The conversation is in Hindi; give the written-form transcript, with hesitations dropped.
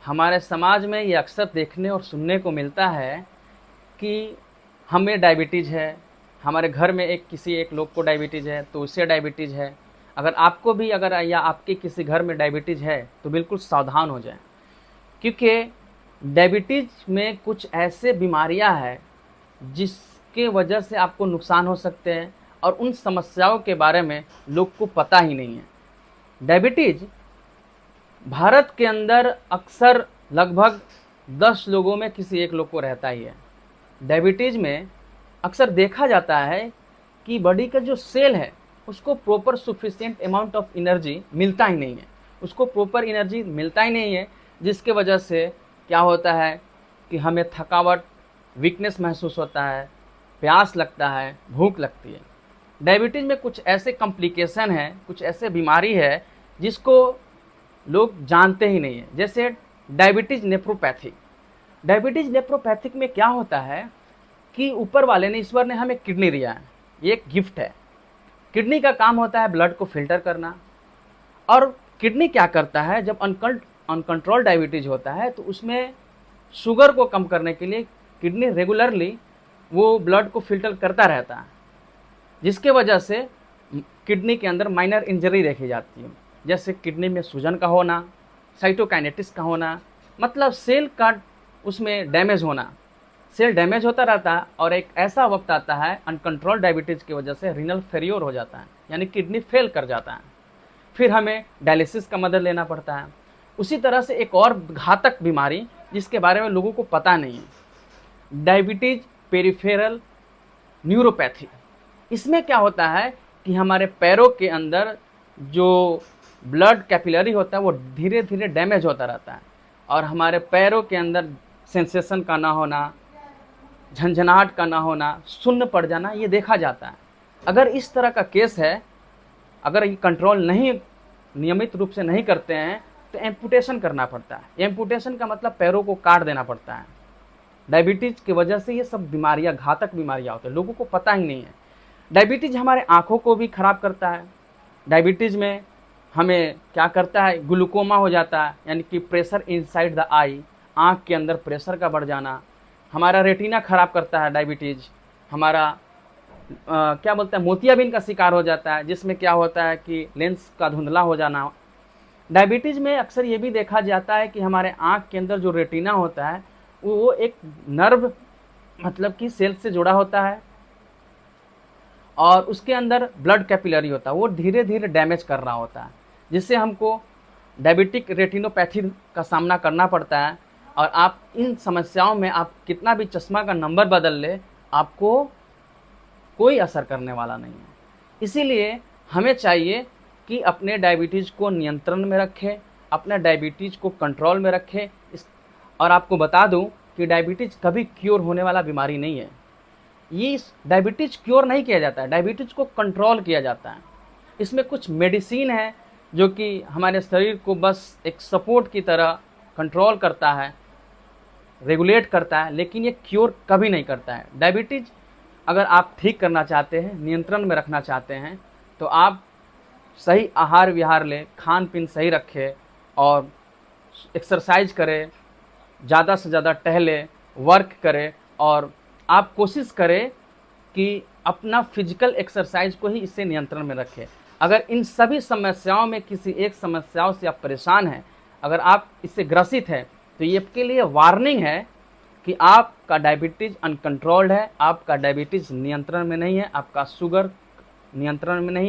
हमारे समाज में ये अक्सर देखने और सुनने को मिलता है कि हमें डायबिटीज़ है, हमारे घर में किसी एक लोग को डायबिटीज़ है तो उसे डायबिटीज़ है। अगर आपको भी या आपके किसी घर में डायबिटीज़ है तो बिल्कुल सावधान हो जाएं, क्योंकि डायबिटीज़ में कुछ ऐसे बीमारियां हैं जिसके वजह से आपको नुकसान हो सकते हैं और उन समस्याओं के बारे में लोग को पता ही नहीं है। डायबिटीज़ भारत के अंदर अक्सर लगभग 10 लोगों में किसी एक लोग को रहता ही है। डायबिटीज़ में अक्सर देखा जाता है कि बॉडी का जो सेल है उसको proper sufficient amount of energy मिलता ही नहीं है, उसको प्रॉपर एनर्जी मिलता ही नहीं है, जिसके वजह से क्या होता है कि हमें थकावट, वीकनेस महसूस होता है, प्यास लगता है, भूख लगती है। डायबिटीज़ में कुछ ऐसे कॉम्प्लिकेशन हैं, कुछ ऐसे बीमारी है जिसको लोग जानते ही नहीं हैं, जैसे डायबिटीज़ नेफ्रोपैथिक। डायबिटीज़ नेफ्रोपैथिक में क्या होता है कि ऊपर वाले ने, ईश्वर ने हमें किडनी दिया है, ये एक गिफ्ट है। किडनी का काम होता है ब्लड को फिल्टर करना, और किडनी क्या करता है, जब अनकंट्रोल डायबिटीज़ होता है तो उसमें शुगर को कम करने के लिए किडनी रेगुलरली वो ब्लड को फिल्टर करता रहता है, जिसके वजह से किडनी के अंदर माइनर इंजरी देखी जाती है, जैसे किडनी में सूजन का होना, साइटोकाइनेटिस का होना, मतलब सेल का उसमें डैमेज होना। सेल डैमेज होता रहता है और एक ऐसा वक्त आता है अनकंट्रोल डायबिटीज़ की वजह से रीनल फेल्योर हो जाता है, यानी किडनी फेल कर जाता है, फिर हमें डायलिसिस का मदद लेना पड़ता है। उसी तरह से एक और घातक बीमारी जिसके बारे में लोगों को पता नहीं है, डायबिटीज़ पेरिफेरल न्यूरोपैथी। इसमें क्या होता है कि हमारे पैरों के अंदर जो ब्लड कैपिलरी होता है वो धीरे धीरे डैमेज होता रहता है और हमारे पैरों के अंदर सेंसेशन का ना होना, झंझनाहट का ना होना, सुन्न पड़ जाना, ये देखा जाता है। अगर इस तरह का केस है, अगर ये कंट्रोल नहीं, नियमित रूप से नहीं करते हैं तो एम्पुटेशन करना पड़ता है। एम्पुटेशन का मतलब पैरों को काट देना पड़ता है। डायबिटीज़ की वजह से ये सब बीमारियां, घातक बीमारियां होती हैं, लोगों को पता ही नहीं है। डायबिटीज़ हमारे आँखों को भी ख़राब करता है। डायबिटीज़ में हमें क्या करता है, ग्लूकोमा हो जाता है, यानी कि प्रेशर इनसाइड द आई, आँख के अंदर प्रेशर का बढ़ जाना। हमारा रेटिना ख़राब करता है डायबिटीज़। हमारा क्या बोलते हैं, मोतियाबिंद का शिकार हो जाता है, जिसमें क्या होता है कि लेंस का धुंधला हो जाना। डायबिटीज़ में अक्सर ये भी देखा जाता है कि हमारे आँख के अंदर जो रेटिना होता है वो एक नर्व, मतलब कि सेल से जुड़ा होता है, और उसके अंदर ब्लड कैपिलरी होता है, वो धीरे धीरे डैमेज कर रहा होता है, जिससे हमको डायबिटिक रेटिनोपैथी का सामना करना पड़ता है। और आप इन समस्याओं में, आप कितना भी चश्मा का नंबर बदल ले, आपको कोई असर करने वाला नहीं है। इसीलिए हमें चाहिए कि अपने डायबिटीज़ को नियंत्रण में रखें, अपने डायबिटीज़ को कंट्रोल में रखें। और आपको बता दूं कि डायबिटीज़ कभी क्योर होने वाला बीमारी नहीं है। ये डायबिटीज़ क्योर नहीं किया जाता है, डायबिटीज़ को कंट्रोल किया जाता है। इसमें कुछ मेडिसिन है जो कि हमारे शरीर को बस एक सपोर्ट की तरह कंट्रोल करता है, रेगुलेट करता है, लेकिन ये क्योर कभी नहीं करता है। डायबिटीज़ अगर आप ठीक करना चाहते हैं, नियंत्रण में रखना चाहते हैं, तो आप सही आहार विहार लें, खान पीन सही रखें और एक्सरसाइज करें, ज़्यादा से ज़्यादा टहलें, वर्क करें, और आप कोशिश करें कि अपना फिजिकल एक्सरसाइज को ही इससे नियंत्रण में रखें। अगर इन सभी समस्याओं में किसी एक समस्याओं से आप परेशान हैं, अगर आप इससे ग्रसित हैं, तो ये आपके लिए वार्निंग है कि आपका डायबिटीज़ अनकंट्रोल्ड है, आपका डायबिटीज़ नियंत्रण में नहीं है, आपका शुगर नियंत्रण में नहीं है।